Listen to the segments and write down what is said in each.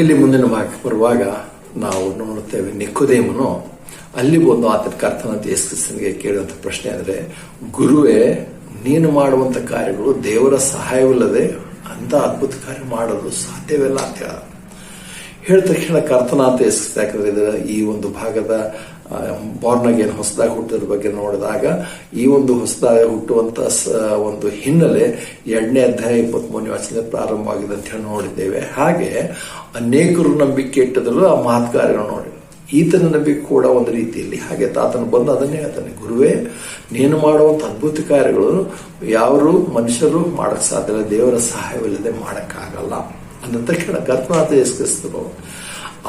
ಇಲ್ಲಿ ಮುಂದಿನ ಭಾಗಕ್ಕೆ ಬರುವಾಗ ನಾವು ನೋಡುತ್ತೇವೆ, ನಿಕೋದೇಮನು ಅಲ್ಲಿ ಬಂದು ಆತನ ಕರ್ತನಾದ ಯೇಸು ಕ್ರಿಸ್ತನಿಗೆ ಕೇಳುವಂತ ಪ್ರಶ್ನೆ ಅಂದ್ರೆ, ಗುರುವೇ, ನೀನು ಮಾಡುವಂತ ಕಾರ್ಯಗಳು ದೇವರ ಸಹಾಯವಿಲ್ಲದೆ ಅಂತ ಅದ್ಭುತ ಕಾರ್ಯ ಮಾಡೋದು ಸಾಧ್ಯವಿಲ್ಲ ಅಂತ ಹೇಳಿದ ತಕ್ಷಣ ಕರ್ತನಾದ ಯೇಸು ಕ್ರಿಸ್ತ, ಯಾಕಂದ್ರೆ ಈ ಒಂದು ಭಾಗದ ಬಾರ್ನ್ ಅಗೇನ್ ಹೊಸದಾಗಿ ಹುಟ್ಟೋದ್ರ ಬಗ್ಗೆ ನೋಡಿದಾಗ ಈ ಒಂದು ಹೊಸದಾಗಿ ಹುಟ್ಟುವಂತ ಒಂದು ಹಿನ್ನೆಲೆ 2ನೇ ಅಧ್ಯಾಯ 23ನೇ ವಚನ ಪ್ರಾರಂಭವಾಗಿದೆ ಅಂತ ಹೇಳಿ ನೋಡಿದ್ದೇವೆ. ಹಾಗೆ ಅನೇಕರು ನಂಬಿಕೆ ಇಟ್ಟದ್ರು ಆ ಮಹತ್ಕಾರ್ಯಗಳು ನೋಡಿ. ಈತನ ನಂಬಿಕೆ ಕೂಡ ಒಂದು ರೀತಿಯಲ್ಲಿ ಹಾಗೆ ಆತನು ಬಂದು ಅದನ್ನೇ ಹೇಳ್ತಾನೆ, ಗುರುವೇ, ನೀನು ಮಾಡುವಂತ ಅದ್ಭುತ ಕಾರ್ಯಗಳು ಯಾರು ಮನುಷ್ಯರು ಮಾಡಕ್ ಸಾಧ್ಯ ಇಲ್ಲ, ದೇವರ ಸಹಾಯವಿಲ್ಲದೆ ಮಾಡಕ್ಕಾಗಲ್ಲ ಅಂದ ತಕ್ಷಣ ಕರ್ತನಾದ ಯೇಸು ಕ್ರಿಸ್ತನು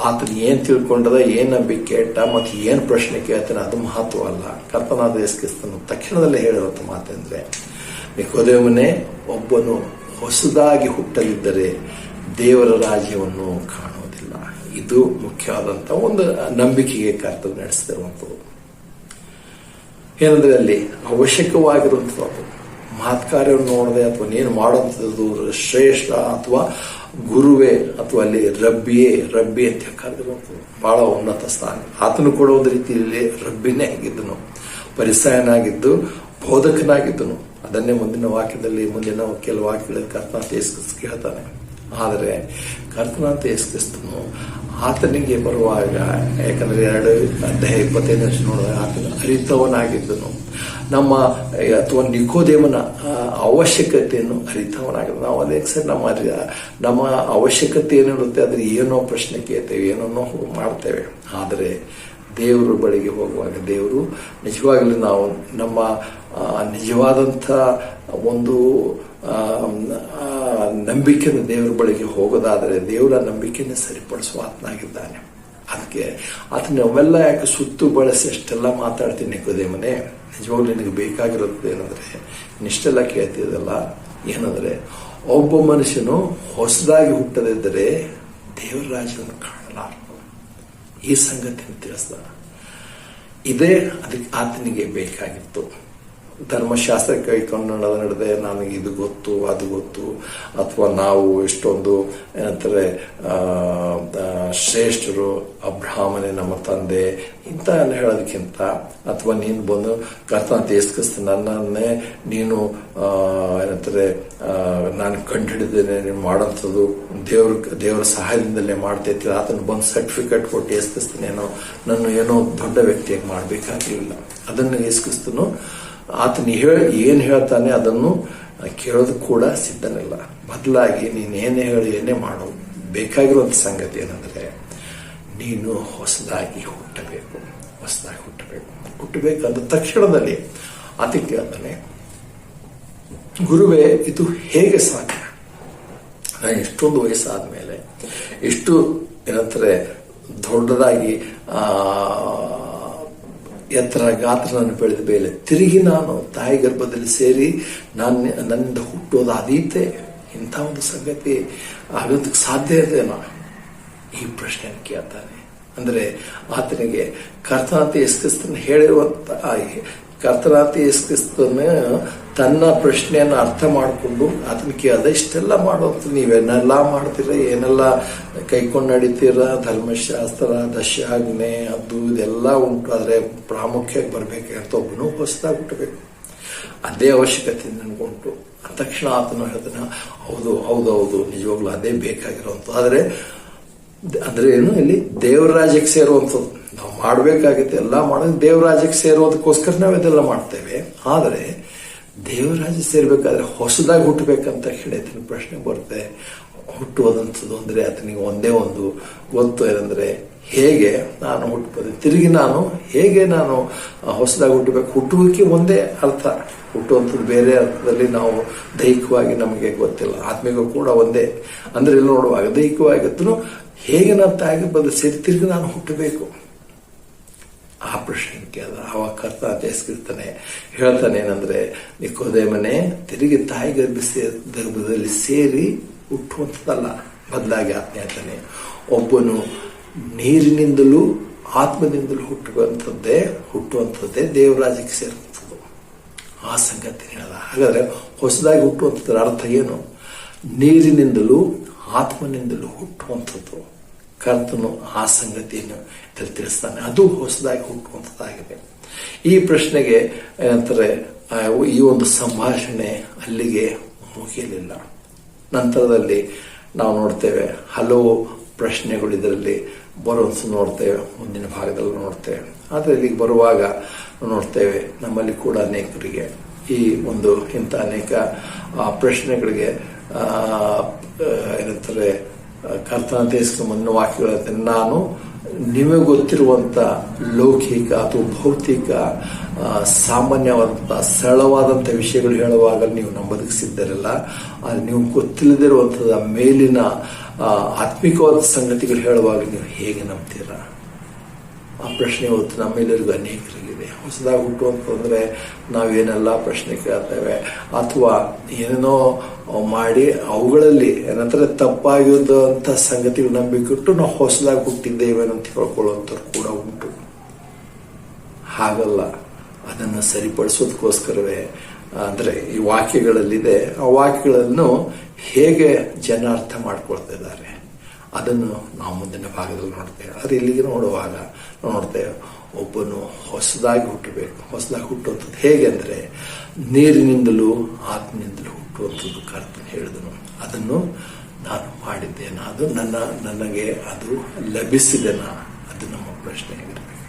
ಆತನ ಏನ್ ತಿಳ್ಕೊಂಡದ, ಏನ್ ನಂಬಿಕೆ ಇಟ್ಟ, ಮತ್ತೆ ಏನ್ ಪ್ರಶ್ನೆ ಕೇಳ್ತಾನೆ ಅದು ಮಹತ್ವ ಅಲ್ಲ. ಕರ್ತನಾದ ಯೇಸು ಕ್ರಿಸ್ತನು ತಕ್ಷಣದಲ್ಲೇ ಹೇಳಿರುವಂತ ಮಾತೆಂದ್ರೆ, ನಿಕೋದೇಮನೇ, ಒಬ್ಬನು ಹೊಸದಾಗಿ ಹುಟ್ಟಲಿದ್ದರೆ ದೇವರ ರಾಜ್ಯವನ್ನು ಕಾಣುವುದಿಲ್ಲ. ಇದು ಮುಖ್ಯವಾದಂತ ಒಂದು ನಂಬಿಕೆಗೆ ಕರ್ತವ್ಯ ನಡೆಸ್ತಿರುವಂಥದ್ದು. ಏನಂದ್ರೆ ಅಲ್ಲಿ ಅವಶ್ಯಕವಾಗಿರುವಂಥದ್ದು ಮಹತ್ಕಾರ್ಯವನ್ನು ನೋಡದೆ ಅಥವಾ ನೀನು ಮಾಡುವಂಥದ್ದು ಶ್ರೇಷ್ಠ ಅಥವಾ ಗುರುವೇ ಅಥವಾ ಅಲ್ಲಿ ರಬ್ಬಿ ಅಂತ ಕರೆದಿರುವಂಥದ್ದು ಬಹಳ ಉನ್ನತ ಸ್ಥಾನ. ಆತನು ಕೂಡ ಒಂದು ರೀತಿಯಲ್ಲಿ ರಬ್ಬಿನೇ ಆಗಿದ್ದನು, ಪರಿಸಯನಾಗಿದ್ದು, ಬೋಧಕನಾಗಿದ್ದನು. ಅದನ್ನೇ ಮುಂದಿನ ವಾಕ್ಯದಲ್ಲಿ ಮುಂದಿನ ಕೆಲವು ವಾಕ್ಯಗಳಲ್ಲಿ ಕರ್ತನಾದ ಯೇಸು ಕ್ರಿಸ್ತ ಹೇಳ್ತಾನೆ. ಆದರೆ ಕರ್ತನಾದ ಯೇಸು ಕ್ರಿಸ್ತನು ಆತನಿಗೆ ಬರುವಾಗ, ಯಾಕಂದ್ರೆ 2 ಅಧ್ಯಾಯ 25 ನೋಡಿದಾಗ ಆತನ ಅರಿತವನಾಗಿದ್ದನು, ನಮ್ಮ ಅಥವಾ ನಿಕೋದೇಮನ ಅವಶ್ಯಕತೆಯನ್ನು ಅರಿತವನಾಗಿದ್ದು. ನಾವು ಅದೇ ಸರ್ ನಮ್ಮ ಅವಶ್ಯಕತೆ ಏನಿರುತ್ತೆ ಅದ್ರ ಏನೋ ಪ್ರಶ್ನೆ ಕೇಳ್ತೇವೆ, ಏನೋ ಮಾಡ್ತೇವೆ. ಆದರೆ ದೇವರ ಬಳಿಗೆ ಹೋಗುವಾಗ ದೇವರು ನಿಜವಾಗಲೂ ನಾವು ನಮ್ಮ ನಿಜವಾದಂಥ ಒಂದು ನಂಬಿಕೆಯನ್ನು ದೇವರ ಬಳಿಗೆ ಹೋಗೋದಾದರೆ ದೇವರ ನಂಬಿಕೆಯನ್ನು ಸರಿಪಡಿಸುವ ಆತನಾಗಿದ್ದಾನೆ. ಅದಕ್ಕೆ ಆತನ ಅವೆಲ್ಲ ಯಾಕೆ ಸುತ್ತು ಬಳಸಿ ಅಷ್ಟೆಲ್ಲ ಮಾತಾಡ್ತೀನಿ, ನಿಕೋದೇಮನೇ, ನಿಜವಾಗ್ಲೂ ನಿನಗೆ ಬೇಕಾಗಿರೋದು ಏನಂದ್ರೆ, ಇಷ್ಟೆಲ್ಲ ಕೇಳ್ತಿದ್ದಲ್ಲ, ಏನಂದ್ರೆ ಒಬ್ಬ ಮನುಷ್ಯನು ಹೊಸದಾಗಿ ಹುಟ್ಟದಿದ್ದರೆ ದೇವರ ರಾಜ್ಯವನ್ನು ಕಾಣಲಾರನು. ಈ ಸಂಗತಿಯನ್ನು ತಿಳಿಸ್ದ. ಇದೇ ಅದಕ್ಕೆ ಆತನಿಗೆ ಬೇಕಾಗಿತ್ತು. ಧರ್ಮಶಾಸ್ತ್ರ ಕೈಕೊಂಡು ನಡೆದೆ ನನಗೆ ಇದು ಗೊತ್ತು ಅದು ಗೊತ್ತು, ಅಥವಾ ನಾವು ಎಷ್ಟೊಂದು ಏನಂತಾರೆ ಶ್ರೇಷ್ಠರು, ಅಬ್ರಹಾಮನೇ ನಮ್ಮ ತಂದೆ ಇಂತ ಹೇಳೋದಕ್ಕಿಂತ, ಅಥವಾ ನೀನು ಬಂದು ಕರ್ತನಾದ ಯೇಸು ಕ್ರಿಸ್ತ ನನ್ನನ್ನೇ ನೀನು ಏನಂತಾರೆ ನಾನು ಕಂಡುಹಿಡಿದೇನೆ, ನೀನು ಮಾಡೋಂಥದ್ದು ದೇವರ ಸಹಾಯದಿಂದಲೇ ಮಾಡ್ತೈತಿ, ಆತನ ಬಂದು ಸರ್ಟಿಫಿಕೇಟ್ ಕೊಟ್ಟು ಯೇಸು ಕ್ರಿಸ್ತನೇನೋ ನನ್ನ ಏನೋ ದೊಡ್ಡ ವ್ಯಕ್ತಿಯಾಗಿ ಮಾಡಬೇಕಾಗಿರಲಿಲ್ಲ. ಅದನ್ನು ಯೇಸು ಕ್ರಿಸ್ತನು ಆತನ ಏನ್ ಹೇಳ್ತಾನೆ ಅದನ್ನು ಕೇಳೋದಕ್ಕೆ ಕೂಡ ಸಿದ್ಧನಿಲ್ಲ. ಬದಲಾಗಿ ನೀನೇನೇ ಹೇಳಿ ಏನೇ ಮಾಡೋ, ಬೇಕಾಗಿರುವಂತ ಸಂಗತಿ ಏನಂದ್ರೆ ನೀನು ಹೊಸದಾಗಿ ಹುಟ್ಟಬೇಕು ಅಂದ ತಕ್ಷಣದಲ್ಲಿ ಆತಕ್ಕೆ ಕೇಳ್ತಾನೆ, ಗುರುವೇ, ಇದು ಹೇಗೆ ಸಾಧ್ಯ? ನಾನು ಎಷ್ಟೊಂದು ವಯಸ್ಸಾದ್ಮೇಲೆ ಎಷ್ಟು ಏನಂತಾರೆ ದೊಡ್ಡದಾಗಿ ಎತ್ತರ ಗಾತ್ರ ನಾನು ಬೆಳೆದ ಮೇಲೆ ತಿರುಗಿ ನಾನು ತಾಯಿ ಗರ್ಭದಲ್ಲಿ ಸೇರಿ ನನ್ನಿಂದ ಹುಟ್ಟೋದು ಅದೀತೆ, ಇಂಥ ಒಂದು ಸಂಗತಿ ಆಗೋದಕ್ಕೆ ಸಾಧ್ಯ ಇದೆನಾ? ಈ ಪ್ರಶ್ನೆಯನ್ನು ಕೇಳ್ತಾನೆ. ಅಂದ್ರೆ ಆತನಿಗೆ ಕರ್ತನಾದ ಯೇಸು ಕ್ರಿಸ್ತನ ಹೇಳಿರುವಂತ ಕರ್ತನಾದ ಯೇಸು ಕ್ರಿಸ್ತನ ತನ್ನ ಪ್ರಶ್ನೆಯನ್ನು ಅರ್ಥ ಮಾಡಿಕೊಂಡು ಆತನ ಕೇಳ್ದ, ಇಷ್ಟೆಲ್ಲ ಮಾಡುವಂತ ನೀವೇನೆಲ್ಲ ಮಾಡ್ತೀರ, ಏನೆಲ್ಲ ಕೈಕೊಂಡು ನಡೀತೀರ, ಧರ್ಮಶಾಸ್ತ್ರ, ದಶಾಜ್ಞೆ, ಅದು ಇದೆಲ್ಲ ಉಂಟು, ಆದ್ರೆ ಪ್ರಾಮುಖ್ಯವಾಗಿ ಬರ್ಬೇಕಂತ ಒಬ್ಬನು ಹೊಸದಾಗಿ ಹುಟ್ಟಬೇಕು, ಅದೇ ಅವಶ್ಯಕತೆ ನನ್ಗುಂಟು. ತಕ್ಷಣ ಆತನು ಹೇಳ್ತಾನೆ, ಹೌದು ನಿಜವಾಗ್ಲೂ ಅದೇ ಬೇಕಾಗಿರುವಂತ. ಆದ್ರೆ ಏನು, ಇಲ್ಲಿ ದೇವರ ರಾಜ್ಯಕ್ಕೆ ಸೇರುವಂಥದ್ದು ನಾವು ಮಾಡ್ಬೇಕಾಗತ್ತೆ, ಎಲ್ಲ ಮಾಡೋದು ದೇವರ ರಾಜ್ಯಕ್ಕೆ ಸೇರೋದಕ್ಕೋಸ್ಕರ ನಾವು ಇದೆಲ್ಲ ಮಾಡ್ತೇವೆ. ಆದರೆ ದೇವರ ರಾಜ್ಯ ಸೇರ್ಬೇಕಾದ್ರೆ ಹೊಸದಾಗಿ ಹುಟ್ಟಬೇಕಂತ ಹೇಳಿ ಆತನ ಪ್ರಶ್ನೆ ಬರುತ್ತೆ. ಹುಟ್ಟುವುದಂಥದ್ದು ಅಂದ್ರೆ ಆತನಿಗೆ ಒಂದೇ ಒಂದು ಗೊತ್ತು, ಏನಂದ್ರೆ ಹೇಗೆ ನಾನು ಹುಟ್ಟಬಹುದು, ತಿರುಗಿ ಹೇಗೆ ನಾನು ಹೊಸದಾಗಿ ಹುಟ್ಟಬೇಕು. ಹುಟ್ಟುವಿಕೆ ಒಂದೇ ಅರ್ಥ, ಹುಟ್ಟುವಂಥದ್ದು ಬೇರೆ ಅರ್ಥದಲ್ಲಿ ನಾವು ದೈಹಿಕವಾಗಿ ನಮಗೆ ಗೊತ್ತಿಲ್ಲ, ಆತ್ಮಿಕ ಕೂಡ ಒಂದೇ. ಅಂದ್ರೆ ಇಲ್ಲಿ ನೋಡುವಾಗ ದೈಹಿಕವಾಗಿದ್ರು ಹೇಗೆ ನಾನು ತಾಯಿಗೆ ಬಂದು ಸೇರಿ ತಿರುಗಿ ನಾನು ಹುಟ್ಟಬೇಕು, ಆ ಪ್ರಶ್ನೆ ಕೇಳಿದ. ಅವಾಗ ಕರ್ತನಾದ ಯೇಸು ಕ್ರಿಸ್ತನೇ ಹೇಳ್ತಾನೆ ಏನಂದ್ರೆ, ನಿಕೋದೇಮನೇ, ತಿರುಗಿ ತಾಯಿ ಗರ್ಭದಲ್ಲಿ ಸೇರಿ ಹುಟ್ಟುವಂಥದ್ದಲ್ಲ, ಬದಲಾಗಿ ಆತ್ಮ ಹೇಳ್ತಾನೆ, ಒಬ್ಬನು ನೀರಿನಿಂದಲೂ ಆತ್ಮದಿಂದಲೂ ಹುಟ್ಟುವಂಥದ್ದೇ ದೇವರಾಜ್ಯಕ್ಕೆ ಸೇರುವಂಥದ್ದು. ಆ ಸಂಗತಿ ಹೇಳ್ದ. ಹಾಗಾದ್ರೆ ಹೊಸದಾಗಿ ಹುಟ್ಟುವಂಥದ್ರ ಅರ್ಥ ಏನು? ನೀರಿನಿಂದಲೂ ಆತ್ಮನಿಂದಲೂ ಹುಟ್ಟುವಂಥದ್ದು. ಕರ್ತನು ಆ ಸಂಗತಿಯನ್ನು ತಿಳಿಸ್ತಾನೆ. ಅದು ಹೊಸದಾಗಿ ಹುಟ್ಟುವಂಥದ್ದಾಗಿದೆ. ಈ ಪ್ರಶ್ನೆಗೆ ಏನಂತಾರೆ, ಈ ಒಂದು ಸಂಭಾಷಣೆ ಅಲ್ಲಿಗೆ ಮುಗಿಯಲಿಲ್ಲ. ನಂತರದಲ್ಲಿ ನಾವು ನೋಡ್ತೇವೆ ಹಲವು ಪ್ರಶ್ನೆಗಳು ಇದರಲ್ಲಿ ಬರುವಂತ ನೋಡ್ತೇವೆ, ಮುಂದಿನ ಭಾಗದಲ್ಲಿ ನೋಡ್ತೇವೆ. ಆದರೆ ಇಲ್ಲಿಗೆ ಬರುವಾಗ ನೋಡ್ತೇವೆ ನಮ್ಮಲ್ಲಿ ಕೂಡ ಅನೇಕರಿಗೆ ಈ ಒಂದು ಇಂಥ ಅನೇಕ ಪ್ರಶ್ನೆಗಳಿಗೆ ಏನಂತಾರೆ ಕರ್ತನ ದೇಶವನ್ನು ವಾಕ್ಯಗಳಂತೆ, ನಾನು ನಿಮಗೆ ಗೊತ್ತಿರುವಂತ ಲೌಕಿಕ ಅಥವಾ ಭೌತಿಕ ಸಾಮಾನ್ಯವಾದಂಥ ಸರಳವಾದಂಥ ವಿಷಯಗಳು ಹೇಳುವಾಗ ನೀವು ನಂಬೋದಕ್ಕೆ ಸಿದ್ಧರಲ್ಲ. ಆದರೆ ನೀವು ಗೊತ್ತಿಲ್ಲದಿರುವಂಥದ್ದು ಮೇಲಿನ ಆತ್ಮಿಕವಾದ ಸಂಗತಿಗಳು ಹೇಳುವಾಗ ನೀವು ಹೇಗೆ ನಂಬ್ತೀರಾ? ಆ ಪ್ರಶ್ನೆ ಇವತ್ತು ನಮ್ಮೆಲ್ಲರಿಗೂ ಅನೇಕರಿಗಿದೆ. ಹೊಸದಾಗಿ ಹುಟ್ಟುವಂತಂದ್ರೆ ನಾವೇನೆಲ್ಲ ಪ್ರಶ್ನೆ ಕೇಳ್ತೇವೆ, ಅಥವಾ ಏನೇನೋ ಮಾಡಿ ಅವುಗಳಲ್ಲಿ ಏನಂತಾರೆ ತಪ್ಪಾಗಿರುವಂತ ಸಂಗತಿಗಳು ನಂಬಿಕಿಟ್ಟು ನಾವು ಹೊಸದಾಗಿ ಹುಟ್ಟಿದ್ದೇವೆ ಅಂತ ಹೇಳ್ಕೊಳ್ಳುವಂಥವ್ರು ಕೂಡ ಉಂಟು. ಹಾಗಲ್ಲ, ಅದನ್ನು ಸರಿಪಡಿಸೋದಕ್ಕೋಸ್ಕರವೇ ಅಂದ್ರೆ ಈ ವಾಕ್ಯಗಳಲ್ಲಿದೆ. ಆ ವಾಕ್ಯಗಳನ್ನು ಹೇಗೆ ಜನ ಅರ್ಥ ಮಾಡ್ಕೊಳ್ತಾ ಇದ್ದಾರೆ ಅದನ್ನು ನಾವು ಮುಂದಿನ ಭಾಗದಲ್ಲಿ ನೋಡ್ತೇವೆ. ಅದು ಇಲ್ಲಿಗೆ ನೋಡುವಾಗ ನೋಡ್ತೇವೆ, ಒಬ್ಬನು ಹೊಸದಾಗಿ ಹುಟ್ಟಬೇಕು. ಹೊಸದಾಗಿ ಹುಟ್ಟುವಂಥದ್ದು ಹೇಗೆ ಅಂದ್ರೆ ನೀರಿನಿಂದಲೂ ಆತ್ಮನಿಂದಲೂ ಹುಟ್ಟುವಂಥದ್ದು ಕರ್ತನು ಹೇಳಿದನು. ಅದನ್ನು ನಾನು ಮಾಡಿದ್ದೇನೆ, ಅದು ನನಗೆ ಅದು ಲಭಿಸಿದೆನಾ? ಅದು ನಮ್ಮ ಪ್ರಶ್ನೆ ಆಗಿರಬೇಕು.